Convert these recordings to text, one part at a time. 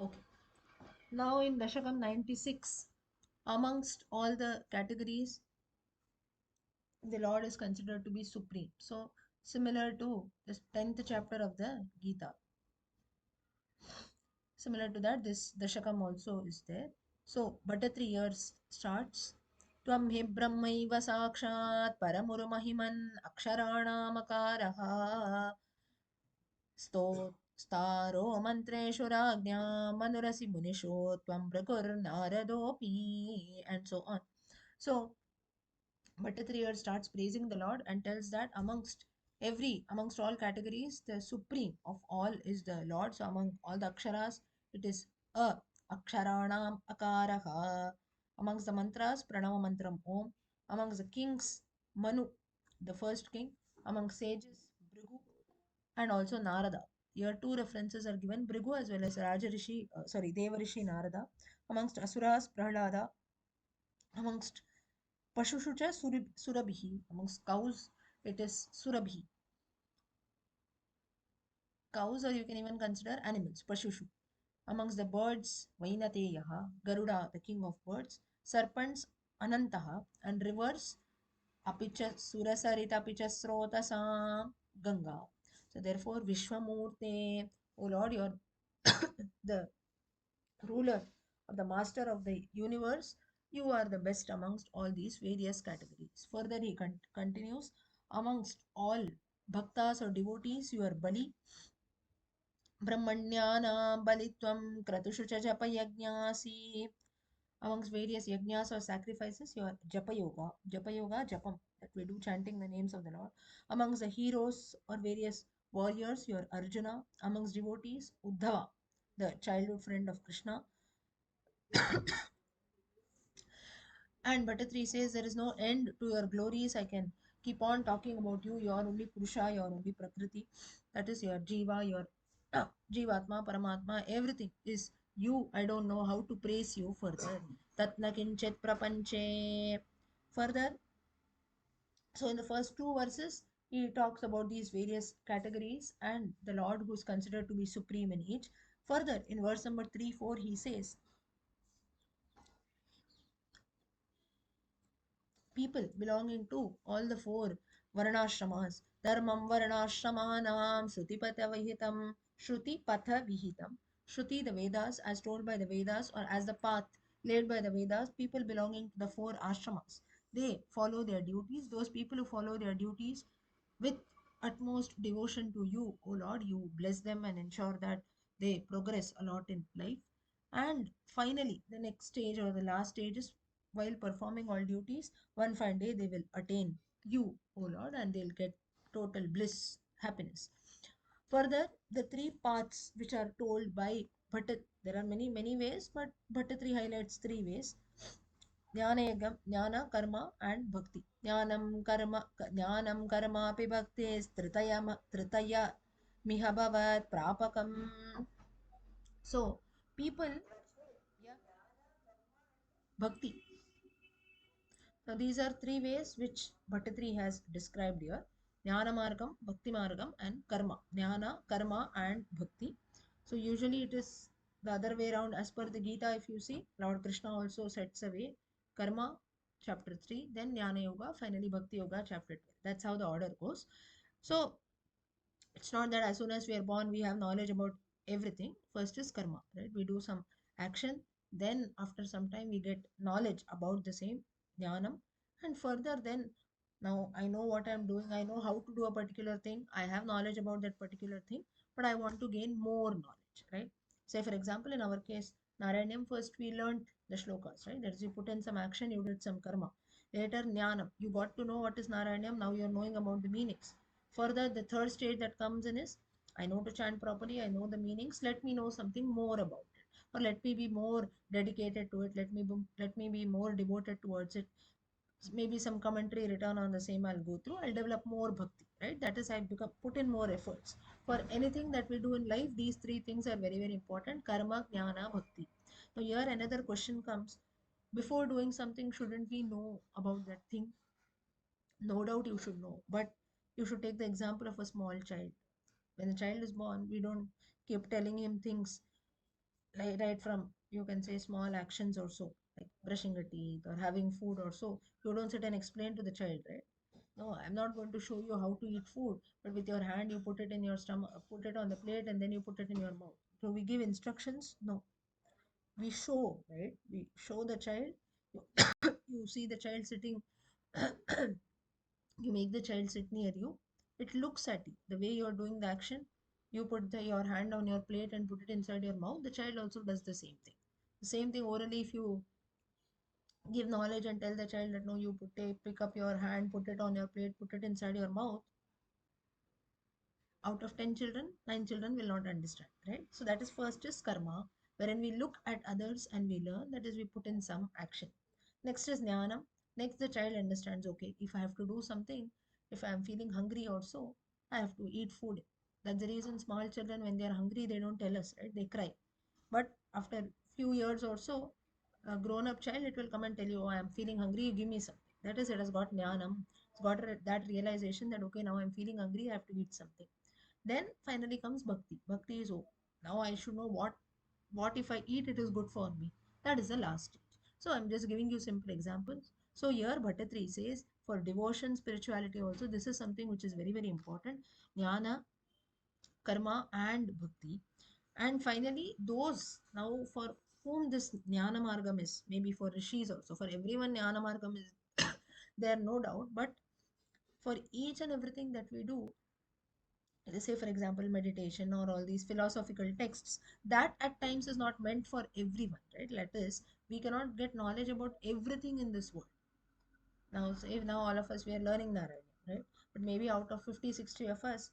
Okay. Now in Dashakam 96, amongst all the categories, the Lord is considered to be supreme. So similar to this 10th chapter of the Gita. Similar to that, this Dashakam also is there. So Bhatta 3 years starts. Tvam hi brahmaiva sakshat paramurumahiman aksharanamakaaraha स्तोस्तारो मन्त्रेषु राज्ञा मनुरसि मुनिषु त्वं भृगुर्नारदोऽपि and so on. So Bhattatriya starts praising the Lord and tells that amongst all categories, the supreme of all is the Lord. So among all the aksharas, it is a aksharanam akaraha. Amongst the mantras, pranava mantram om. Amongst the kings, Manu, the first king. Among sages, Bhrigu, and also Narada. Here two references are given, Bhrigu as well as Devarishi Narada. Amongst Asuras, Prahlada. Amongst Pashushucha, Surabhi. Amongst cows, it is Surabhi. Cows, or you can even consider animals, Pashushu. Amongst the birds, Vainateyaha, Garuda, the king of birds. Serpents, Anantaha. And rivers, Apicha Surasarita Picha Srotasam, Ganga. So therefore, Vishwamurte, O Lord, you are the ruler or the master of the universe. You are the best amongst all these various categories. Further, he continues, amongst all bhaktas or devotees, you are Bali, Brahmanyana, Balitvam, Kratushu cha Japa Yajnasi. Amongst various yajnas or sacrifices, you are Japa Yoga, Japam, that we do chanting the names of the Lord. Amongst the heroes or various warriors, you are Arjuna. Amongst devotees, Uddhava, the childhood friend of Krishna. And Bhattacharya says, there is no end to your glories. I can keep on talking about you. You are only Purusha, you are only Prakriti. That is your Jiva, your Jivatma, Paramatma, everything is you. I don't know how to praise you further. Tatna kinchet prapanche. Further, so in the first two verses, he talks about these various categories and the Lord who is considered to be supreme in each. Further, in verse number 3, 4, he says, people belonging to all the four varnashramas. Dharmam varnashramanam Shruti Patha Vihitam. Shruti, the Vedas, as told by the Vedas or as the path laid by the Vedas, people belonging to the four ashramas. They follow their duties. Those people who follow their duties with utmost devotion to you, O Lord, you bless them and ensure that they progress a lot in life. And finally, the next stage or the last stage is while performing all duties, one fine day they will attain you, O Lord, and they'll get total bliss, happiness. Further, the three paths which are told by Bhattat, there are many, many ways, but Bhattatri highlights three ways. Jnana, karma, and bhakti. Jnanam karma api bhakti tritaya miha bhavat prapakam. So, people, yeah, bhakti. Now, these are three ways which Bhattatri has described here: Jnana Margam, Bhakti Margam, and Karma. Jnana, Karma, and Bhakti. So, usually it is the other way around as per the Gita. If you see, Lord Krishna also sets away Karma, chapter 3, then Jnana Yoga, finally Bhakti Yoga, chapter 12. That's how the order goes. So, it's not that as soon as we are born we have knowledge about everything. First is karma, right? We do some action, then after some time we get knowledge about the same jnanam, and further then now I know what I'm doing, I know how to do a particular thing, I have knowledge about that particular thing, but I want to gain more knowledge, right? Say for example, in our case, Narayaneeyam, first we learned the shlokas, right? That is, you put in some action, you did some karma. Later jnanam, you got to know what is Narayaneeyam, now you're knowing about the meanings. Further, the third stage that comes in is, I know to chant properly, I know the meanings, let me know something more about it. Or let me be more dedicated to it, let me be more devoted towards it. Maybe some commentary written on the same I'll go through, I'll develop more bhakti, right? That is, I become put in more efforts. For anything that we do in life, these three things are very, very important: karma, jnana, bhakti. Now, here another question comes: before doing something, shouldn't we know about that thing? No doubt you should know, but you should take the example of a small child. When a child is born, we don't keep telling him things like right from, you can say, small actions also, like brushing your teeth or having food or so. You don't sit and explain to the child, right? No, I'm not going to show you how to eat food, but with your hand you put it in your stomach, put it on the plate, and then you put it in your mouth. So we give instructions? No, we show, right? We show the child. You, you see the child sitting, you make the child sit near you. It looks at you. The way you are doing the action, you put your hand on your plate and put it inside your mouth. The child also does the same thing. The same thing orally, if you give knowledge and tell the child that no, you pick up your hand, put it on your plate, put it inside your mouth, out of 10 children, 9 children will not understand, right? So that is first is karma, wherein we look at others and we learn, that is we put in some action. Next is jnanam. Next the child understands, okay, if I have to do something, if I am feeling hungry also, I have to eat food. That's the reason small children, when they are hungry, they don't tell us, right? They cry. But after few years or so, a grown up child, it will come and tell you, oh, I am feeling hungry, you give me something. That is, it has got jnanam. It's got that realization that okay, now I'm feeling hungry, I have to eat something. Then finally comes bhakti. Bhakti is, oh, now I should know what if I eat, it is good for me. That is the last stage. So I'm just giving you simple examples. So here Bhattatri says for devotion, spirituality also, this is something which is very, very important. Jnana, karma and bhakti. And finally, those now for whom this jnana margam is, maybe for rishis also, for everyone jnana margam is there, no doubt. But for each and everything that we do, say for example meditation or all these philosophical texts, that at times is not meant for everyone, right? Let us, we cannot get knowledge about everything in this world. Now say now all of us we are learning Narayaneeyam, right? But maybe out of 50, 60 of us,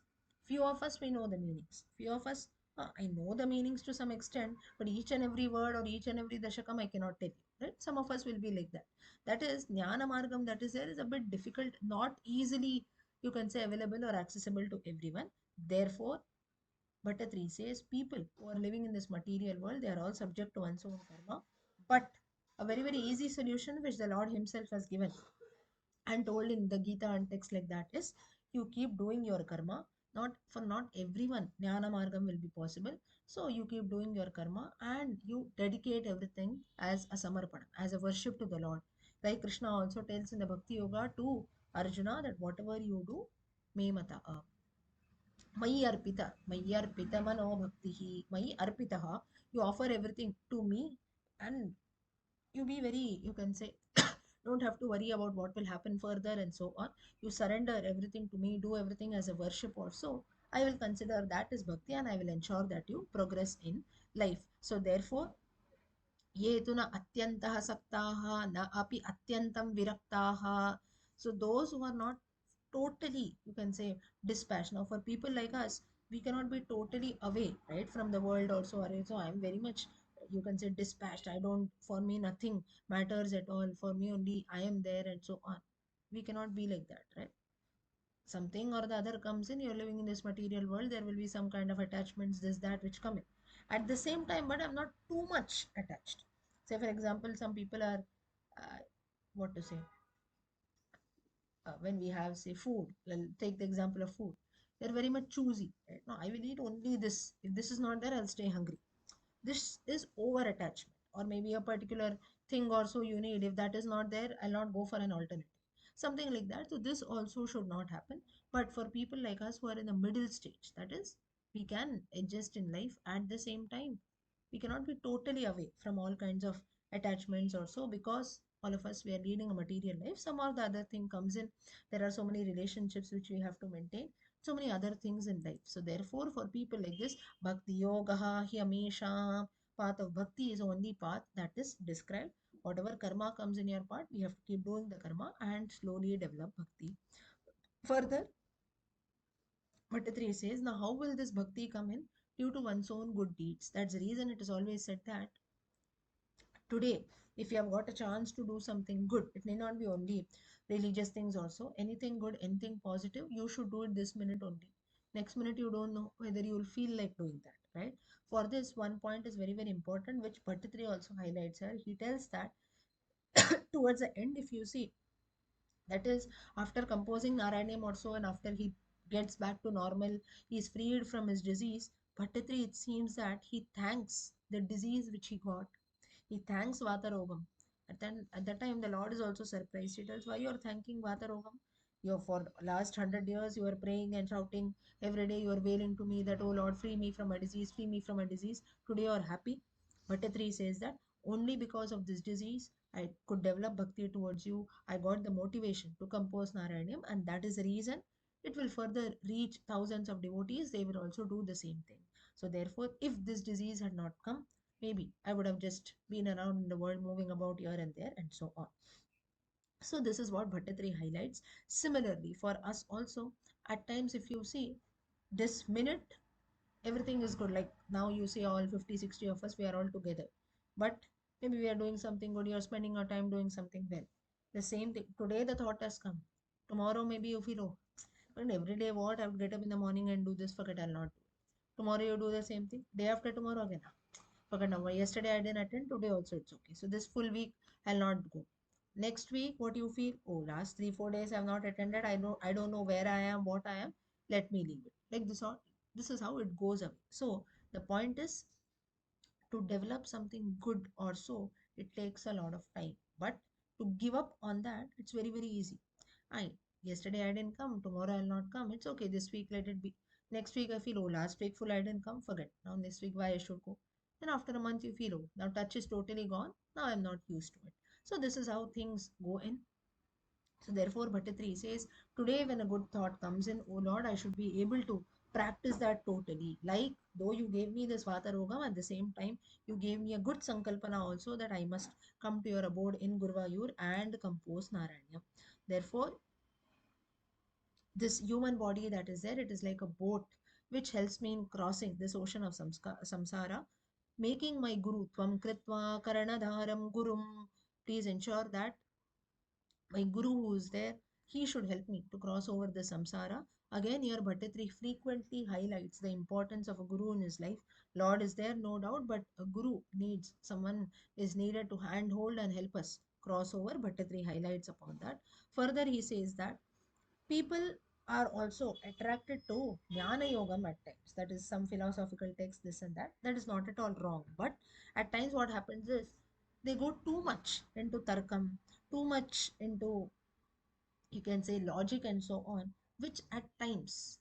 few of us we know the meanings, few of us, I know the meanings to some extent, but each and every word or each and every dashakam I cannot tell you, right? Some of us will be like that. That is jnana margam, that is there, is a bit difficult, not easily, you can say, available or accessible to everyone. Therefore, Bhattatri says people who are living in this material world, they are all subject to one's own karma. But a very, very easy solution which the Lord Himself has given and told in the Gita and text like that is, you keep doing your karma. Not for not everyone, Jnana Margam will be possible. So you keep doing your karma and you dedicate everything as a samarpana, as a worship to the Lord. Like Krishna also tells in the Bhakti Yoga to Arjuna that whatever you do, me mata मयि अर्पित मनो भक्तिः मयि अर्पितः. You offer everything to me, and you be very, you can say, don't have to worry about what will happen further and so on. You surrender everything to me, do everything as a worship also. I will consider that as bhakti, and I will ensure that you progress in life. So therefore, ये तु न अत्यन्तः सक्ताः न अपि अत्यन्तं विरक्ताः. So those who are not totally, you can say, dispatched. Now for people like us, we cannot be totally away, right, from the world also. So I'm very much, you can say, dispatched. I don't, for me nothing matters at all, for me only I am there and so on. We cannot be like that, right? Something or the other comes in, you're living in this material world, there will be some kind of attachments, this that, which come in at the same time, but I'm not too much attached. Say for example, some people are, uh, what to say, when we have, say, food, take the example of food, they're very much choosy, right? No, I will eat only this, if this is not there, I'll stay hungry. This is over attachment. Or maybe a particular thing or so you need, if that is not there, I'll not go for an alternative, something like that. So this also should not happen. But for people like us who are in the middle stage, that is, we can adjust in life, at the same time we cannot be totally away from all kinds of attachments or so, because all of us, we are leading a material life, some or the other thing comes in. There are so many relationships which we have to maintain, so many other things in life. So therefore, for people like this, bhakti yogaha hi hamisha, path of bhakti is only path that is described. Whatever karma comes in your part, we have to keep doing the karma and slowly develop bhakti further. Bhattatri says, now how will this bhakti come in? Due to one's own good deeds. That's the reason it is always said that today, if you have got a chance to do something good, it may not be only religious things also, anything good, anything positive, you should do it this minute only. Next minute, you don't know whether you will feel like doing that, right? For this, one point is very, very important, which Bhattatri also highlights here. He tells that towards the end, if you see, that is, after composing Narayanam also, and after he gets back to normal, he is freed from his disease. Bhattatri, it seems that he thanks the disease which he got. He thanks Vatarogam. At that time, the Lord is also surprised. He tells, why you are thanking Vatarogam? You for last 100 years you are praying and shouting every day. You are wailing to me that, oh Lord, free me from a disease, free me from a disease. Today you are happy. Bhattatri says that only because of this disease I could develop bhakti towards you. I got the motivation to compose Narayanam, and that is the reason it will further reach thousands of devotees. They will also do the same thing. So therefore, if this disease had not come, maybe I would have just been around in the world, moving about here and there, and so on. So this is what Bhattatri highlights. Similarly, for us also, at times, if you see this minute, everything is good. Like now, you see all 50, 60 of us, we are all together. But maybe we are doing something good, you're spending your time doing something well. The same thing. Today, the thought has come. Tomorrow, maybe you feel, oh, but every day, what? I would get up in the morning and do this, forget I'll not do it. Tomorrow, you do the same thing. Day after tomorrow, again. Forget now. Yesterday I didn't attend. Today also it's okay. So this full week I'll not go. Next week, what you feel? Oh, last 3 4 days I've not attended. I don't know where I am, what I am. Let me leave it. Like this all. This is how it goes away. So the point is, to develop something good or so, it takes a lot of time. But to give up on that, it's very very easy. I Yesterday I didn't come. Tomorrow I'll not come. It's okay. This week let it be. Next week I feel, oh, last week full I didn't come. Forget. Now this week why I should go. Then after a month you feel, oh, now touch is totally gone. Now I'm not used to it. So this is how things go in. So therefore, Bhattatri says, today when a good thought comes in, oh Lord, I should be able to practice that totally. Like though you gave me this Vata Rogam, at the same time you gave me a good Sankalpana also that I must come to your abode in Gurvayur and compose Narayana. Therefore, this human body that is there, it is like a boat which helps me in crossing this ocean of samsara, making my guru, Tvam Kritva Karanadharam Gurum. Please ensure that my guru who is there, he should help me to cross over the samsara. Again, here Bhattatri frequently highlights the importance of a guru in his life. Lord is there, no doubt, but a guru needs someone is needed to handhold and help us cross over. Bhattatri highlights upon that. Further, he says that people are also attracted to jnana yogam at times. That is some philosophical text, this and that. That is not at all wrong. But at times, what happens is they go too much into tarkam, too much into, you can say, logic and so on, which at times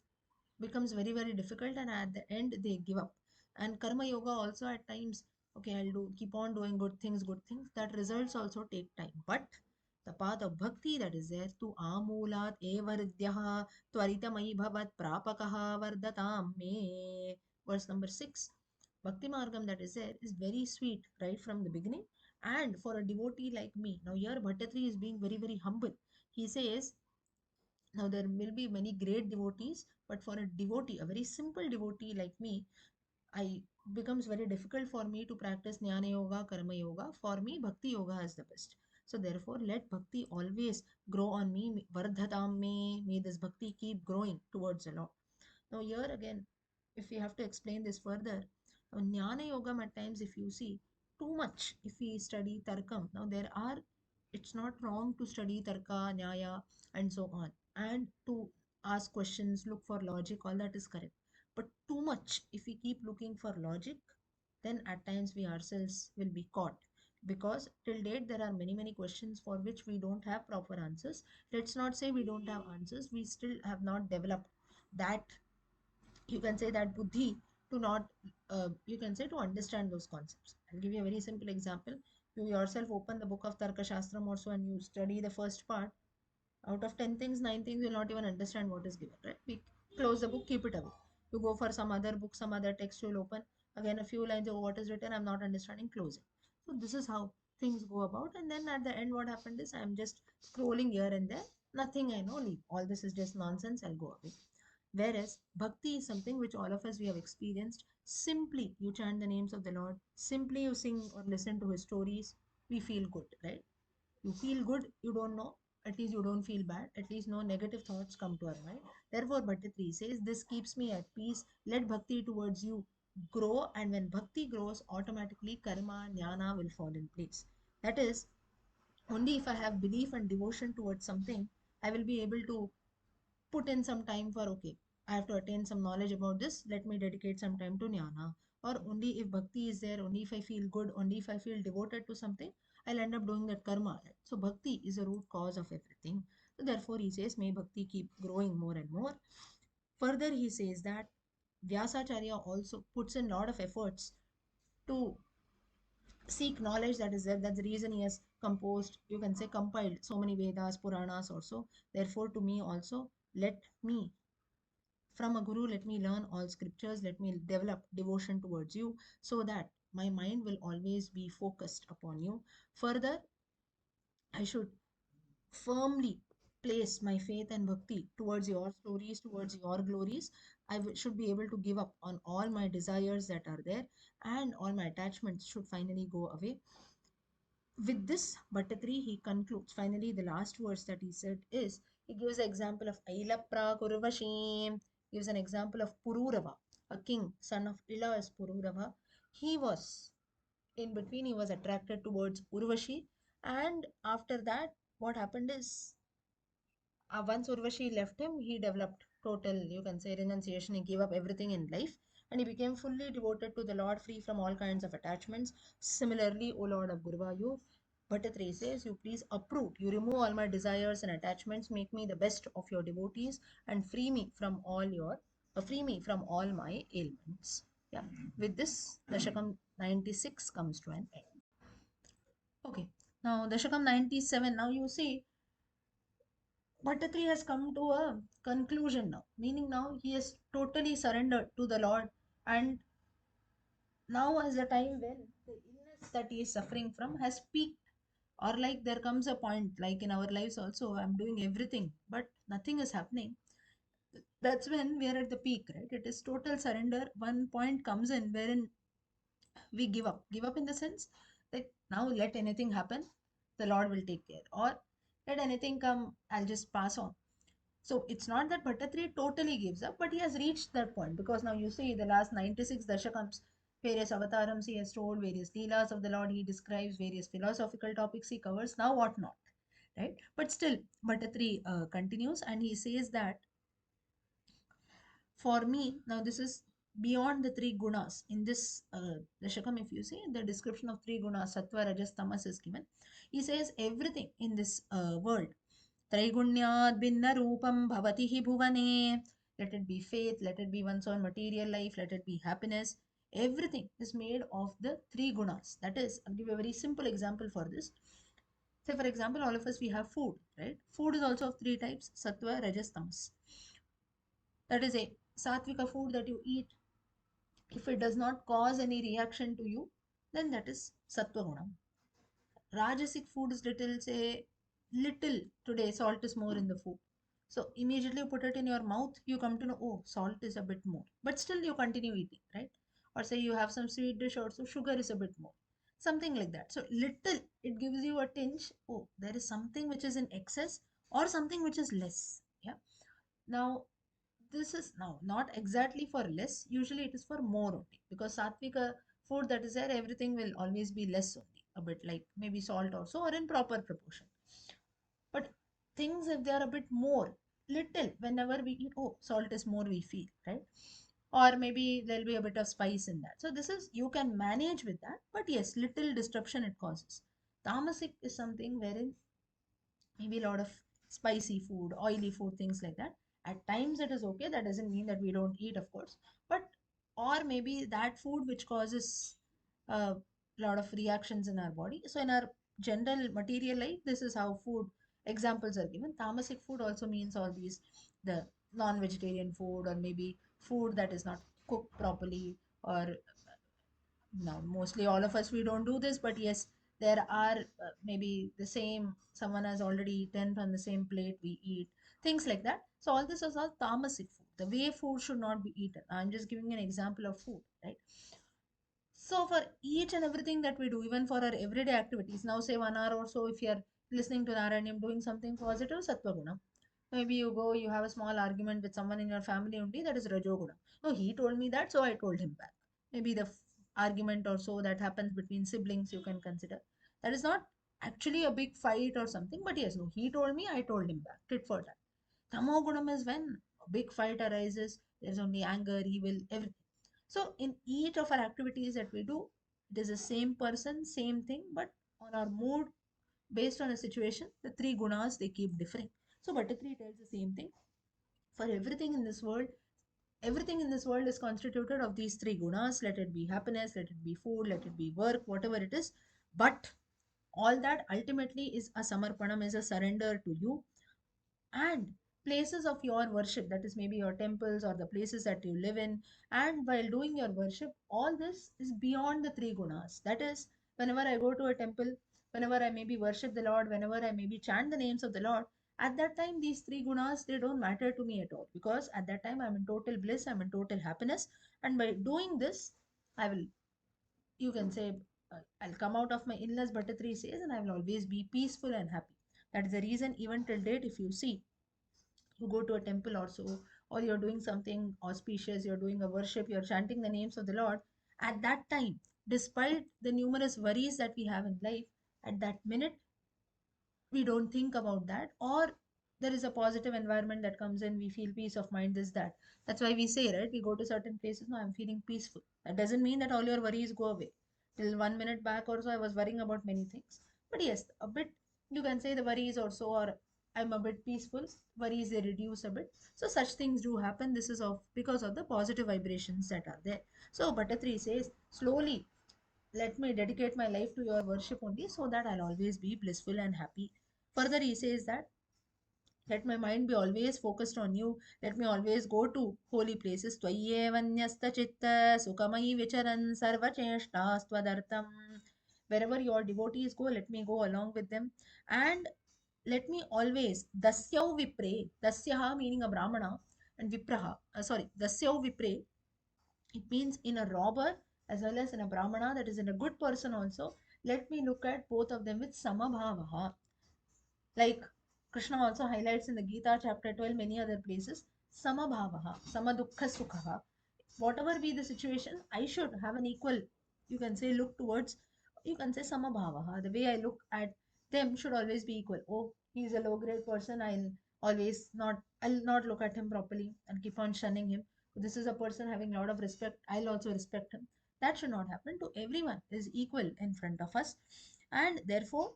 becomes very very difficult, and at the end they give up. And karma yoga also at times, okay, I'll do, keep on doing good things, that results also take time. But the path of bhakti that is there, tu amulat evaridyaha tvaritamai bhavat prapakaha vardatam me, verse number 6. Bhakti margam that is there is very sweet right from the beginning. And for a devotee like me, now here Bhattatri is being very very humble. He says, now, there will be many great devotees, but for a devotee, a very simple devotee like me, I becomes very difficult for me to practice Jnana Yoga, Karma Yoga. For me, Bhakti Yoga is the best. So therefore, let Bhakti always grow on me. Vardhatam me. May this Bhakti keep growing towards the Lord. Now here again, if we have to explain this further, Jnana Yoga at times, if you see too much, if we study Tarkam, now there are, it's not wrong to study Tarka, Nyaya, and so on, and to ask questions, look for logic, all that is correct. But too much, if we keep looking for logic, then at times we ourselves will be caught. Because till date there are many many questions for which we don't have proper answers. Let's not say we don't have answers, we still have not developed that, you can say, that buddhi to not, you can say, to understand those concepts. I'll give you a very simple example. You yourself open the book of Tarka Shastram also and you study the first part. Out of 10 things, 9 things you'll not even understand what is given, right? We close the book, keep it away. You go for some other book, some other text, you'll open again a few lines of what is written, I'm not understanding, close it. So this is how things go about. And then at the end, what happened is I'm just scrolling here and there, nothing I know, leave. All this is just nonsense, I'll go away. Whereas bhakti is something which all of us we have experienced. Simply you chant the names of the Lord, simply you sing or listen to his stories, we feel good, right? You feel good, you don't know, at least you don't feel bad, at least no negative thoughts come to our mind. Therefore, Bhattatri says, this keeps me at peace. Let bhakti towards you grow, and when bhakti grows, automatically karma, jnana will fall in place. That is, only if I have belief and devotion towards something, I will be able to put in some time for, okay, I have to attain some knowledge about this. Let me dedicate some time to jnana. Or only if bhakti is there, only if I feel good, only if I feel devoted to something, I'll end up doing that karma. Right? So bhakti is a root cause of everything. So therefore, he says, may bhakti keep growing more and more. Further, he says that Vyasacharya also puts in a lot of efforts to seek knowledge that is there. That's the reason he has composed, you can say, compiled so many Vedas, Puranas also. Therefore, to me also, let me from a guru, let me learn all scriptures, let me develop devotion towards you so that my mind will always be focused upon you. Further, I should firmly place my faith and bhakti towards your stories, towards your glories. Should be able to give up on all my desires that are there, and all my attachments should finally go away. With this, Bhattatri, he concludes. Finally, the last verse that he said is, he gives an example of Ailapra Kurvashim, gives an example of Pururava, a king, son of Ila is Pururava. He was, in between, he was attracted towards Urvashi, and after that, what happened is, once Urvashi left him, he developed total, you can say, renunciation. He gave up everything in life and he became fully devoted to the Lord, free from all kinds of attachments. Similarly, O Lord of Gurvayu, Bhattatreya says, you please uproot, you remove all my desires and attachments, make me the best of your devotees, and free me from all my ailments. Yeah, with this, Dashakam 96 comes to an end. Okay, now Dashakam 97. Now you see, Bhattatri has come to a conclusion now, meaning now he has totally surrendered to the Lord, and now is the time when the illness that he is suffering from has peaked. Or like there comes a point, like in our lives also, I'm doing everything, but nothing is happening. That's when we are at the peak, right? It is total surrender. One point comes in wherein we give up. Give up in the sense that now let anything happen, the Lord will take care. Or let anything come, I'll just pass on. So it's not that Bhattatri totally gives up, but he has reached that point, because now you see the last 96 Dashakams, various avatarams he has told, various leelas of the Lord he describes, various philosophical topics he covers, now what not, right? But still, Bhattatri continues and he says that for me, now this is beyond the three gunas. In this Dashakam, if you see, the description of three gunas, Sattva, Rajas, Tamas is given. He says everything in this world, Traigunyad binna roopam bhavati hi bhuvane. Let it be faith, let it be one's own material life, let it be happiness. Everything is made of the three gunas. That is, I'll give you a very simple example for this. Say, for example, all of us, we have food, right? Food is also of three types, Sattva, Rajas, Tamas. That is a Sattvika food that you eat. If it does not cause any reaction to you, then that is Sattva Guna. Rajasic food is little, say, little today, salt is more in the food. So immediately you put it in your mouth, you come to know, oh, salt is a bit more. But still you continue eating, right? Or say you have some sweet dish also, sugar is a bit more. Something like that. So little, it gives you a tinge, oh, there is something which is in excess or something which is less. Yeah. Now, this is now not exactly for less. Usually it is for more only, because Satvika food that is there, everything will always be less only, a bit like maybe salt also or in proper proportion. But things, if they are a bit more, little, whenever we eat, oh, salt is more, we feel, right? Or maybe there'll be a bit of spice in that. So this is, you can manage with that, but yes, little disruption it causes. Tamasic is something wherein maybe a lot of spicy food, oily food, things like that. At times it is okay. That doesn't mean that we don't eat, of course. But, or maybe that food which causes a lot of reactions in our body. So, in our general material life, this is how food examples are given. Tamasic food also means all these, the non vegetarian food, or maybe food that is not cooked properly, or now mostly all of us we don't do this, but yes, there are maybe the same, someone has already eaten from the same plate we eat, things like that. So all this is all tamasic food, the way food should not be eaten. I'm just giving an example of food, right? So for each and everything that we do, even for our everyday activities, now say 1 hour or so, if you're listening to Narayaneeyam, doing something positive, Sattva Guna. Maybe you go, you have a small argument with someone in your family only, that is Rajo Guna. No, he told me that, so I told him back. Maybe the argument or so that happens between siblings, you can consider. That is not actually a big fight or something, but yes, no, he told me, I told him back. Tit for tat. Tamo Gunam is when a big fight arises, there's only anger, evil, everything. So in each of our activities that we do, it is the same person, same thing, but on our mood, based on a situation, the three gunas they keep differing. So Bhattacharya tells the same thing. For everything in this world is constituted of these three gunas. Let it be happiness, let it be food, let it be work, whatever it is. But all that ultimately is a samarpanam, is a surrender to you. And places of your worship, that is maybe your temples or the places that you live in, and while doing your worship, all this is beyond the three gunas. That is, whenever I go to a temple, whenever I maybe worship the Lord, whenever I maybe chant the names of the Lord, at that time these three gunas they don't matter to me at all, because at that time I'm in total bliss, I'm in total happiness. And by doing this, I will, you can say, I'll come out of my illness, Bhattacharya says, and I will always be peaceful and happy. That is the reason, even till date, if you see, you go to a temple or so, or you're doing something auspicious, you're doing a worship, you're chanting the names of the Lord, at that time, despite the numerous worries that we have in life, at that minute, we don't think about that, or there is a positive environment that comes in, we feel peace of mind, this, that. That's why we say, right? We go to certain places, no, I'm feeling peaceful. That doesn't mean that all your worries go away. Till 1 minute back or so, I was worrying about many things. But yes, a bit, you can say the worries or so, or I'm a bit peaceful, worries they reduce a bit. So such things do happen. This is of because of the positive vibrations that are there. So Bhattacharya says, slowly let me dedicate my life to your worship only, so that I'll always be blissful and happy. Further, he says that let my mind be always focused on you. Let me always go to holy places. Tvayyevanyasta chitta sukamayi vicharan sarvacheshtastvadhartam. Wherever your devotees go, let me go along with them. And let me always, dasyav vipre, dasyaha meaning a brahmana, and vipraha, sorry, dasyav vipre, it means in a robber as well as in a brahmana, that is in a good person also. Let me look at both of them with samabhavaha. Like Krishna also highlights in the Gita chapter 12, many other places, samabhavaha, samadukha sukha. Whatever be the situation, I should have an equal, you can say, look towards, you can say samabhavaha. The way I look at them should always be equal. Oh, he's a low grade person, I'll not look at him properly and keep on shunning him. This is a person having a lot of respect, I'll also respect him. That should not happen. To everyone is equal in front of us. And therefore,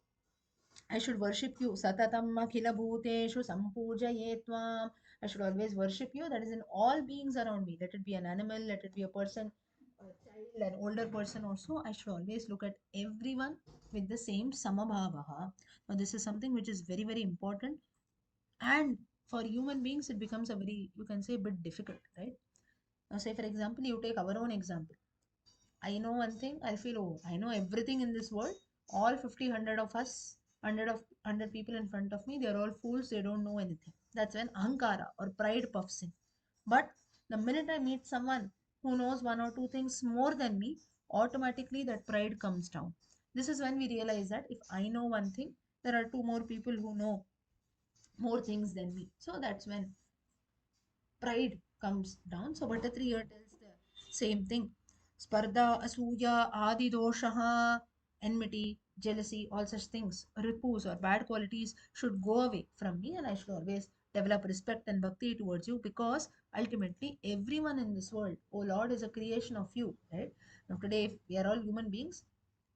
I should worship you. Satatam akhila bhuteshu sampujaye tvam. I should always worship you. That is in all beings around me. Let it be an animal, let it be a person, a child, an older person also. I should always look at everyone with the same samabhavaha. Now, this is something which is very, very important. And for human beings, it becomes a very, you can say, a bit difficult, right? Now, say, for example, you take our own example. I know one thing, I feel, oh, I know everything in this world. All 50, 100 of us, 100 people in front of me, they're all fools, they don't know anything. That's when ahankara or pride puffs in. But the minute I meet someone who knows one or two things more than me, automatically that pride comes down. This is when we realize that if I know one thing, there are two more people who know more things than me. So that's when pride comes down. So Bhattacharya tells the same thing. Spardha, Asuya, Adi Doshaha, enmity, jealousy, all such things, ripus or bad qualities should go away from me, and I should always develop respect and bhakti towards you, because ultimately everyone in this world, oh Lord, is a creation of you, right? Now today, if we are all human beings,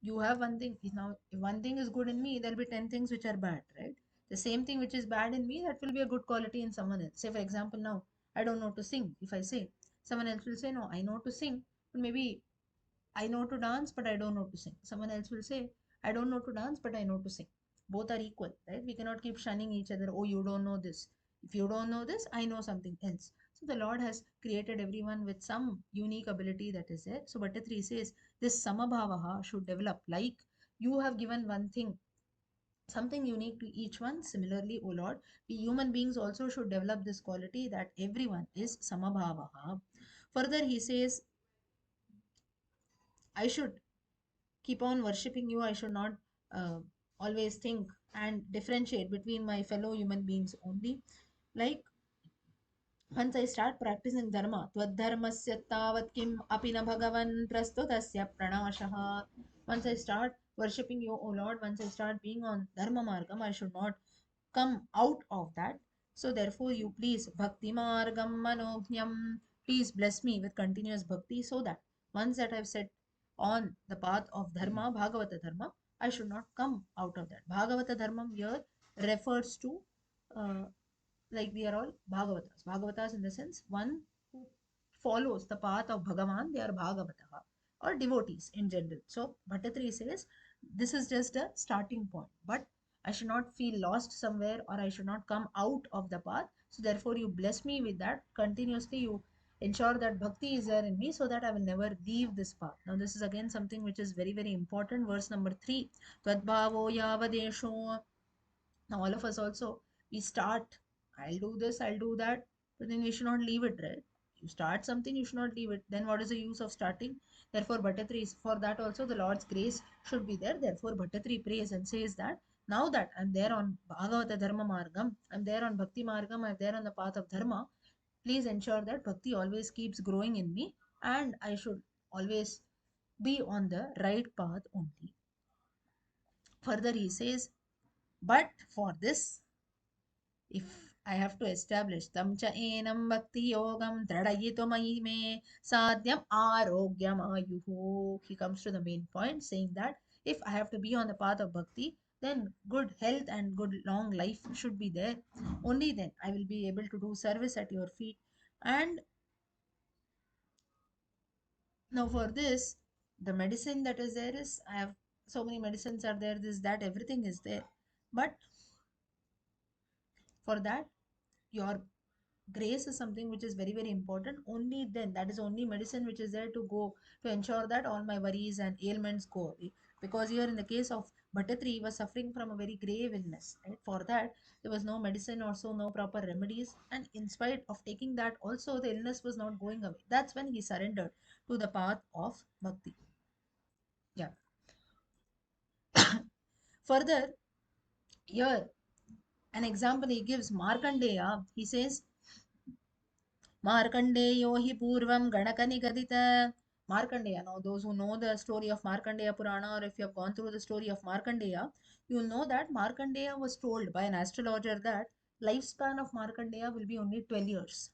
you have one thing. Now if one thing is good in me, there'll be 10 things which are bad, right? The same thing which is bad in me, that will be a good quality in someone else. Say for example, now I don't know to sing. If I say, someone else will say, no, I know to sing, but maybe I know to dance, but I don't know to sing. Someone else will say, I don't know to dance, but I know to sing. Both are equal, right? We cannot keep shunning each other. Oh, you don't know this. If you don't know this, I know something else. So the Lord has created everyone with some unique ability that is there. So Bhattacharya says this samabhavaha should develop. Like you have given one thing, something unique to each one. Similarly, O Lord, we human beings also should develop this quality, that everyone is samabhavaha. Further, he says, I should keep on worshipping you. I should not uh, always think and differentiate between my fellow human beings only. Like once I start practicing dharma, tvaddharmasya tavat kim api na bhagavan prastutasya pranashaha. Once I start worshipping you, O Lord, once I start being on dharma margam, I should not come out of that. So therefore, you please bhakti margam manobhyam, please bless me with continuous bhakti, so that once that I've set on the path of dharma, Bhagavata dharma, I should not come out of that. Bhagavata dharma here refers to uh, like we are all Bhagavatas. Bhagavatas in the sense one who follows the path of Bhagavan, they are Bhagavataha or devotees in general. So Bhattatri says this is just a starting point, but I should not feel lost somewhere or I should not come out of the path. So therefore you bless me with that. Continuously you ensure that bhakti is there in me so that I will never leave this path. Now this is again something which is very, very important. Verse number 3. Tadbhavo yavadesho. Now all of us also, we start, I'll do this, I'll do that, but then we should not leave it, right? You start something, you should not leave it. Then what is the use of starting? Therefore, Bhattatri is for that also the Lord's grace should be there. Therefore, Bhattatri prays and says that now that I'm there on Bhagavata Dharma Margam, I'm there on Bhakti Margam, I'm there on the path of Dharma, please ensure that Bhakti always keeps growing in me and I should always be on the right path only. Further, he says, but for this, if I have to establish tamcha enam bhakti yogam dradayito me sadhyam arogyam ayuhu. He comes to the main point saying that if I have to be on the path of bhakti, then good health and good long life should be there. Only then I will be able to do service at your feet. And now for this, the medicine that is there is I have so many medicines are there, this, that, everything is there. But for that, your grace is something which is very, very important. Only then, that is only medicine which is there to go to ensure that all my worries and ailments go away. Because here in the case of Bhattatri, he was suffering from a very grave illness, right? For that there was no medicine, also no proper remedies, and in spite of taking that also the illness was not going away. That's when he surrendered to the path of bhakti. Yeah. Further, here an example he gives, Markandeya. He says Markandeyo hi purvam ganakanigadita. Markandeya. Now, those who know the story of Markandeya Purana, or if you have gone through the story of Markandeya, you will know that Markandeya was told by an astrologer that lifespan of Markandeya will be only 12 years.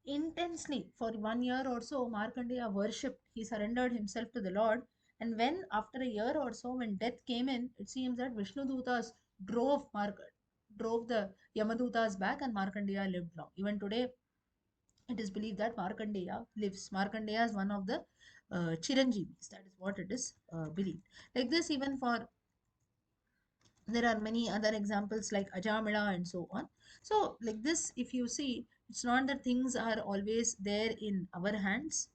Intensely, for 1 year or so, Markandeya worshipped. He surrendered himself to the Lord. And when, after a year or so, when death came in, it seems that Vishnu Dutas drove the Yamadutas back, and Markandeya lived long. Even today, it is believed that Markandeya lives. Markandeya is one of the Chiranjeevis. That is what it is believed. Like this, even for there are many other examples like Ajamila and so on. So, like this, if you see, it's not that things are always there in our hands.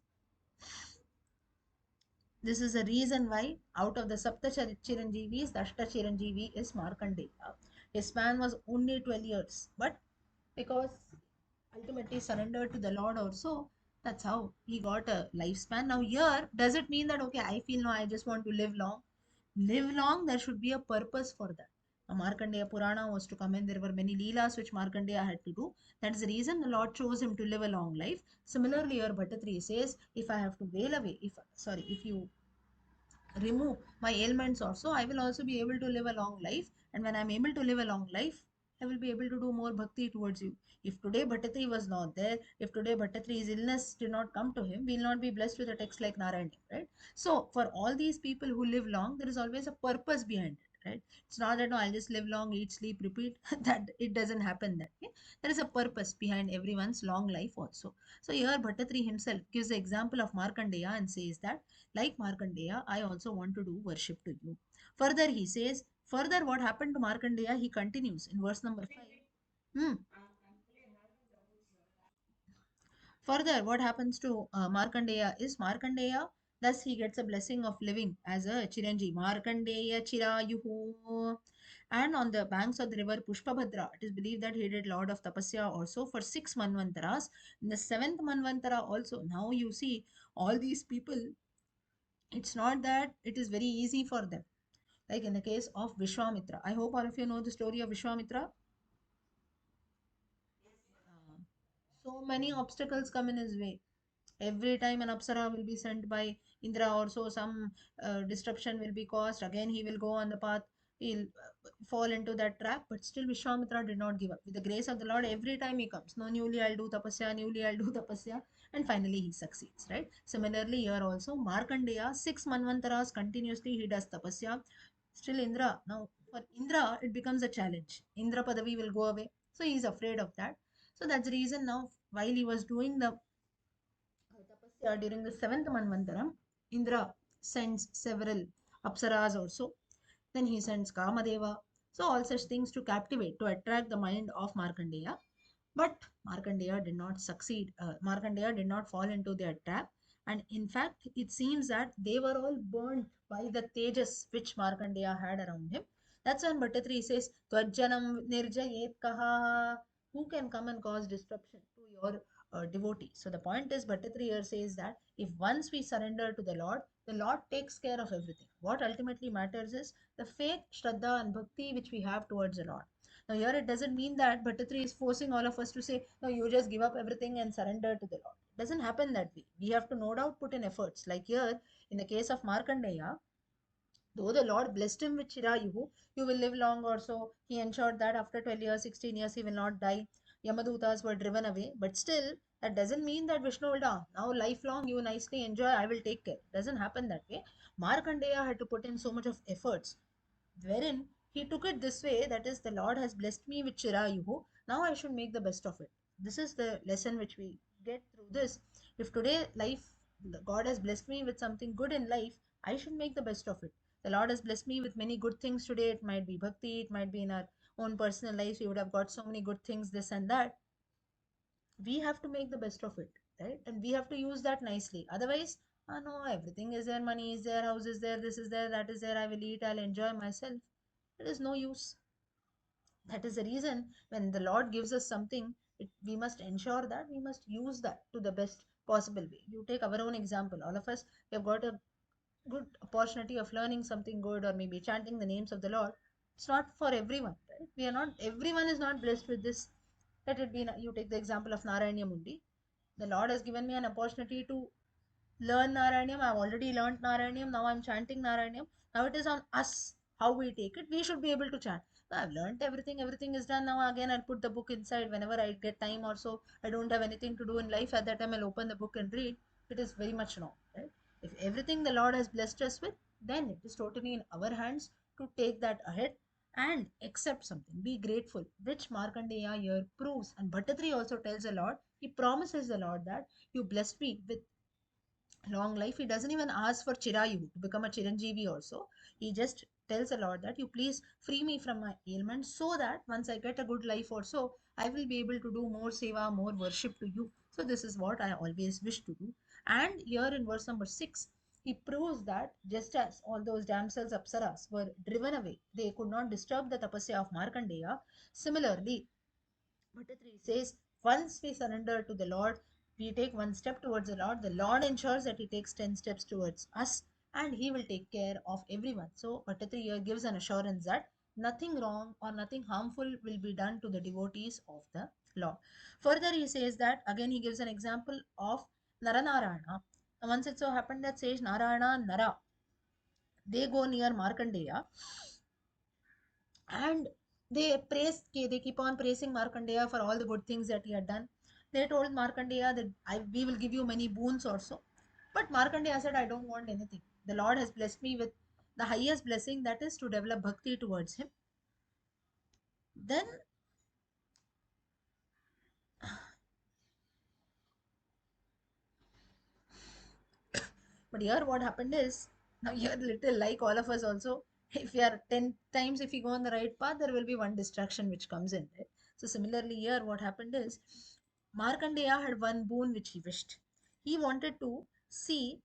This is the reason why out of the Chiranjeevis, the Ashta Chiranjeevi is Markandeya. His span was only 12 years, but because ultimately surrendered to the Lord also, that's how he got a lifespan. Now, here, does it mean that, okay, I feel no, I just want to live long? Live long, there should be a purpose for that. A Markandeya Purana was to come in, there were many Leelas which Markandeya had to do. That's the reason the Lord chose him to live a long life. Similarly, here Bhattatri says, if I have to veil away, if you remove my ailments also, I will also be able to live a long life. And when I'm able to live a long life, I will be able to do more bhakti towards you. If today Bhattatri was not there, if today Bhattatri's illness did not come to him, we'll not be blessed with a text like Narayaneeyam, right? So for all these people who live long, there is always a purpose behind it, right? It's not that, no, I'll just live long, eat, sleep, repeat. That it doesn't happen that way. There is a purpose behind everyone's long life also. So here Bhattatri himself gives the example of Markandeya and says that, like Markandeya, I also want to do worship to you. Further, he says, further, what happened to Markandeya? He continues in verse number 5. Hmm. Further, what happens to Markandeya is Markandeya, thus he gets a blessing of living as a Chiranji. Markandeya Chirayuhu. And on the banks of the river Pushpabhadra, it is believed that he did lot of tapasya also for 6 manvantaras. In the seventh manvantara also, now you see all these people, it's not that it is very easy for them. Like in the case of Vishwamitra. I hope all of you know the story of Vishwamitra. So many obstacles come in his way. Every time an Apsara will be sent by Indra or so, some disruption will be caused. Again, he will go on the path. he'll fall into that trap. But still, Vishwamitra did not give up. With the grace of the Lord, every time he comes, no, newly I'll do tapasya, newly I'll do tapasya, and finally he succeeds, right? Similarly, here also, Markandeya, 6 manvantaras continuously he does tapasya. Still, Indra, now for Indra, it becomes a challenge. Indra Padavi will go away. So he is afraid of that. So that's the reason now, while he was doing the tapasya during the seventh manvantaram, Indra sends several apsaras also. Then he sends Kamadeva. So all such things to captivate, to attract the mind of Markandeya. But Markandeya did not succeed. Markandeya did not fall into their trap. And in fact, it seems that they were all burnt by the tejas which Markandeya had around him. That's when Bhattatri says, Tvajjanam nirjayet kaha. Who can come and cause disruption to your devotee? So the point is, Bhattatri here says that if once we surrender to the Lord takes care of everything. What ultimately matters is the faith, Shraddha, and Bhakti which we have towards the Lord. Now, here it doesn't mean that Bhattatri is forcing all of us to say, no, you just give up everything and surrender to the Lord. It doesn't happen that way. We have to no doubt put in efforts. Like here, in the case of Markandeya, though the Lord blessed him with Chirayuhu, you will live long or so. He ensured that after 12 years, 16 years, he will not die. Yamadutas were driven away. But still, that doesn't mean that Vishnu will die. Now, lifelong, you nicely enjoy, I will take care. It doesn't happen that way. Markandeya had to put in so much of efforts wherein he took it this way, that is, the Lord has blessed me with Chirayuhu, now I should make the best of it. This is the lesson which we get through this. If today life, God has blessed me with something good in life, I should make the best of it. The Lord has blessed me with many good things today. It might be bhakti, it might be in our own personal life, we would have got so many good things, this and that. We have to make the best of it, right? And we have to use that nicely. Otherwise, no, everything is there, money is there, house is there, this is there, that is there, I will eat, I'll enjoy myself. It is no use. That is the reason when the Lord gives us something, we must ensure that we must use that to the best possible way. You take our own example. All of us, we have got a good opportunity of learning something good or maybe chanting the names of the Lord. It's not for everyone, right? We are not, everyone is not blessed with this. Let it be, you take the example of Narayaneeyam. The Lord has given me an opportunity to learn Narayanam. I've already learned Narayanam. Now I'm chanting Narayanam. Now it is on us how we take it. We should be able to chant. Now I've learned everything. Everything is done. Now again I'll put the book inside whenever I get time or so. I don't have anything to do in life. At that time I'll open the book and read. It is very much wrong. Right? If everything the Lord has blessed us with, then it is totally in our hands to take that ahead and accept something. Be grateful, which Markandeya here proves. And Bhattatri also tells the Lord, he promises the Lord that you blessed me with long life. He doesn't even ask for Chirayu to become a Chiranjeevi also. He just tells the Lord that you please free me from my ailment so that once I get a good life also, I will be able to do more seva, more worship to you. So this is what I always wish to do. And here in verse number 6, he proves that just as all those damsels apsaras were driven away, they could not disturb the tapasya of Markandeya. Similarly, Bhattatri says, once we surrender to the Lord, we take one step towards the Lord ensures that He takes 10 steps towards us and He will take care of everyone. So, Bhattatri here gives an assurance that nothing wrong or nothing harmful will be done to the devotees of the Lord. Further, he says that again, he gives an example of Naranarayana. Once it so happened that says Narayana, Nara, they go near Markandeya and they keep on praising Markandeya for all the good things that he had done. They told Markandeya that we will give you many boons also. But Markandeya said, I don't want anything. The Lord has blessed me with the highest blessing, that is to develop bhakti towards him. Then, but here what happened is, now you're little like all of us also. If you are 10 times, if you go on the right path, there will be one distraction which comes in. Right? So similarly here, what happened is, Markandeya had one boon which he wished. He wanted to see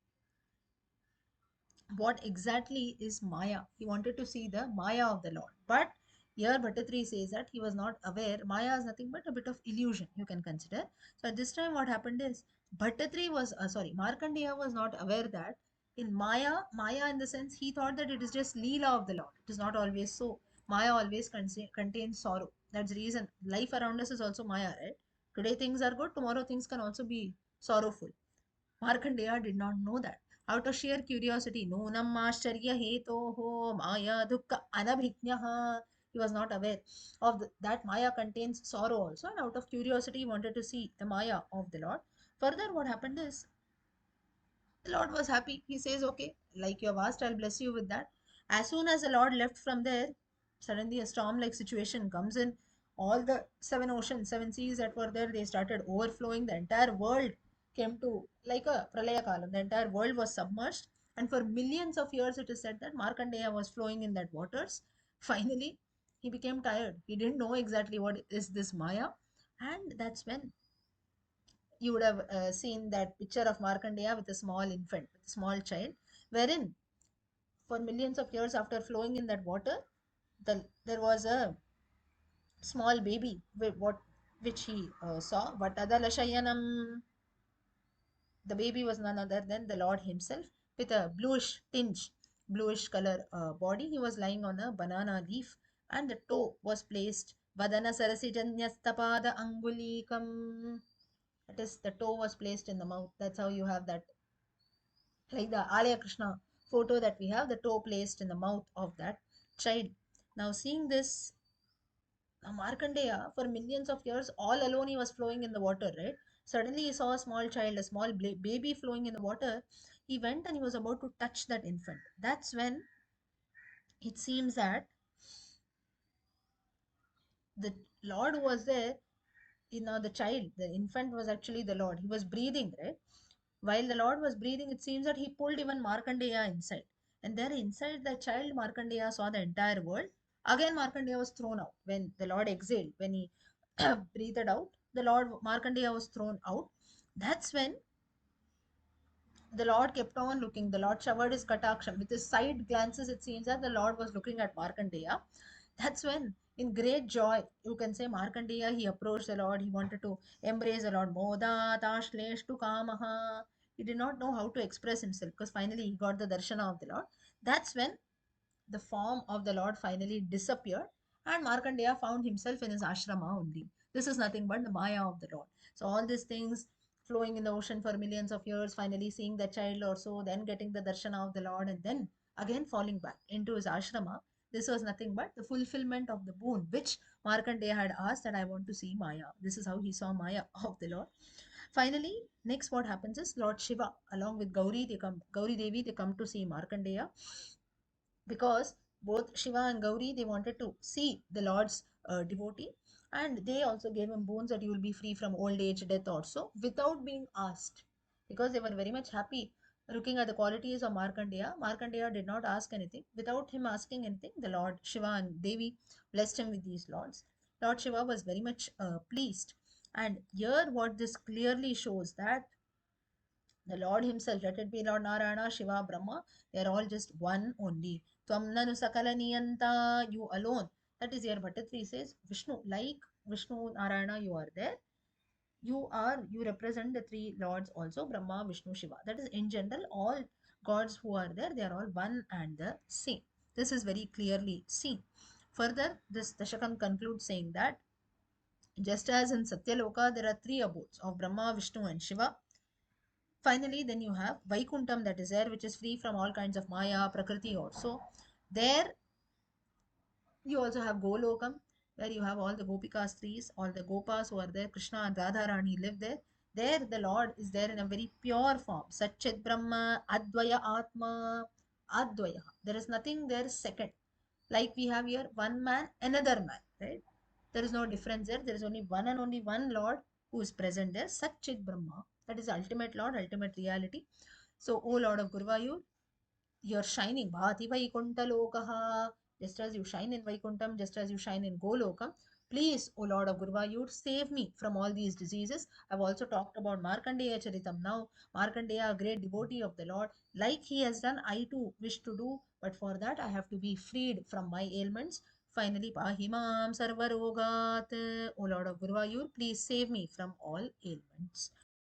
what exactly is Maya. He wanted to see the Maya of the Lord. But here Bhattatri says that he was not aware. Maya is nothing but a bit of illusion, you can consider. So at this time, what happened is Markandeya was not aware that in Maya in the sense he thought that it is just Leela of the Lord. It is not always so. Maya always contains sorrow. That's the reason life around us is also Maya, right? Today things are good, tomorrow things can also be sorrowful. Markandeya did not know that. Out of sheer curiosity, Nunam Ashtarya Hetoho Maya Dukka Anabhijnaha. He was not aware of that Maya contains sorrow also, and out of curiosity, he wanted to see the Maya of the Lord. Further, what happened is the Lord was happy. He says, okay, like you have asked, I'll bless you with that. As soon as the Lord left from there, suddenly a storm like situation comes in. All the seven oceans, seven seas that were there, they started overflowing. The entire world came to like a pralaya kalam. The entire world was submerged. And for millions of years, it is said that Markandeya was flowing in that waters. Finally, he became tired. He didn't know exactly what is this Maya. And that's when you would have seen that picture of Markandeya with a small infant, with a small child, wherein for millions of years after flowing in that water, there was a small baby with what which he saw. But Adalashayanam, the baby was none other than the Lord Himself with a bluish tinge, bluish color body. He was lying on a banana leaf, and the toe was placed. Vadana Sarasijanyastapada Angulikam. That is, the toe was placed in the mouth. That's how you have that, like the Alaya Krishna photo that we have, the toe placed in the mouth of that child. Now, seeing this, Markandeya, for millions of years, all alone he was flowing in the water, right? Suddenly he saw a small child, a small baby flowing in the water. He went and he was about to touch that infant. That's when it seems that the Lord was there. The child, the infant was actually the Lord. He was breathing, right? While the Lord was breathing, it seems that he pulled even Markandeya inside. And there inside the child, Markandeya saw the entire world. Again, Markandeya was thrown out. When the Lord exhaled, when he breathed out, the Lord Markandeya was thrown out. That's when the Lord kept on looking. The Lord showered his kataksham. With his side glances, it seems that the Lord was looking at Markandeya. That's when, in great joy, you can say Markandeya, he approached the Lord. He wanted to embrace the Lord. Moda tashleshtu kamaha. He did not know how to express himself because finally he got the darshana of the Lord. That's when the form of the Lord finally disappeared, and Markandeya found himself in his ashrama only. This is nothing but the Maya of the Lord. So, all these things flowing in the ocean for millions of years, finally seeing the child or so, then getting the darshana of the Lord, and then again falling back into his ashrama. This was nothing but the fulfillment of the boon which Markandeya had asked, that I want to see Maya. This is how he saw Maya of the Lord. Finally, next what happens is Lord Shiva along with Gauri Devi, they come to see Markandeya, because both Shiva and Gauri, they wanted to see the Lord's devotee, and they also gave him boons that you will be free from old age, death also, without being asked, because they were very much happy looking at the qualities of Markandeya. Markandeya did not ask anything. Without him asking anything, the Lord Shiva and Devi blessed him with these lords. Lord Shiva was very much pleased. And here, what this clearly shows that the Lord Himself, let it be Lord Narayana, Shiva, Brahma, they are all just one only. Tvam nanu sakala niyanta, you alone. That is here Bhattatri says, Vishnu, like Vishnu, Narayana, you are there. You represent the three lords also, Brahma, Vishnu, Shiva. That is in general, all gods who are there, they are all one and the same. This is very clearly seen. Further, this Dashakam concludes saying that just as in Satyaloka, there are three abodes of Brahma, Vishnu, and Shiva. Finally, then you have Vaikuntham, that is there, which is free from all kinds of Maya, Prakriti also. There you also have Golokam, where you have all the Gopikas trees, all the Gopas who are there, Krishna and Radharani live there. There the Lord is there in a very pure form. Satchit Brahma, Advaya Atma, Advaya. There is nothing there second. Like we have here one man, another man, right? There is no difference there. There is only one and only one Lord who is present there. Satchit Brahma. That is the ultimate Lord, ultimate reality. So, O Lord of Gurvayur, you're shining. Bhati Vaikuntalokaha. Just as you shine in Vaikuntam, just as you shine in Golokam. Please, O Lord of Gurvayur, save me from all these diseases. I've also talked about Markandeya Charitam now. Markandeya, a great devotee of the Lord. Like he has done, I too wish to do. But for that, I have to be freed from my ailments. Finally, Pahimam Sarvarogat. O Lord of Gurvayur, please save me from all ailments.